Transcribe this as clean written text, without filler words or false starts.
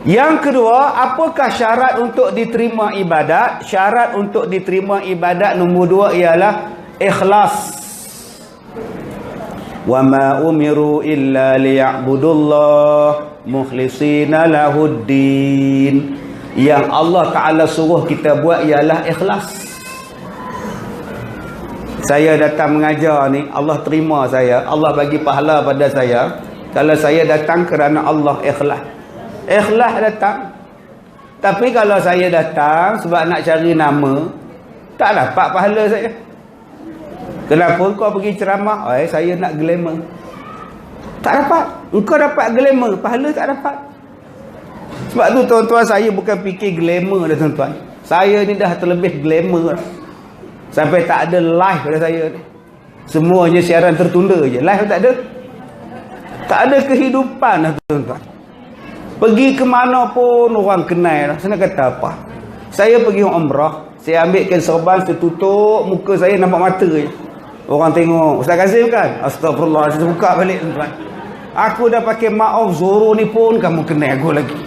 Yang kedua, apakah syarat untuk diterima ibadat? Syarat untuk diterima ibadat nombor 2 ialah ikhlas. Wa ma umiru illa liya'budullah mukhlishina lahuddin. Yang Allah Ta'ala suruh kita buat ialah ikhlas. Saya datang mengajar ni, Allah terima saya, Allah bagi pahala pada saya kalau saya datang kerana Allah ikhlas. Ikhlas datang. Tapi kalau saya datang sebab nak cari nama, tak dapat pahala saya. Kenapa kau pergi ceramah? Saya nak glamour. Tak dapat. Engkau dapat glamour, pahala tak dapat. Sebab tu tuan-tuan, saya bukan fikir glamour dah tuan-tuan. Saya ni dah terlebih glamour dah. Sampai tak ada live pada saya ni. Semuanya siaran tertunda je. Live tak ada. Tak ada kehidupan dah tuan-tuan. Pergi ke mana pun orang kenal dah. Saya nak kata apa? Saya pergi umrah, saya ambilkan serban, saya tutup muka saya, nampak mata je. Orang tengok, Ustaz Kazim kan? Astagfirullah, saya buka balik tuan-tuan. Aku dah pakai maaf Zoro ni pun kamu kenal aku lagi.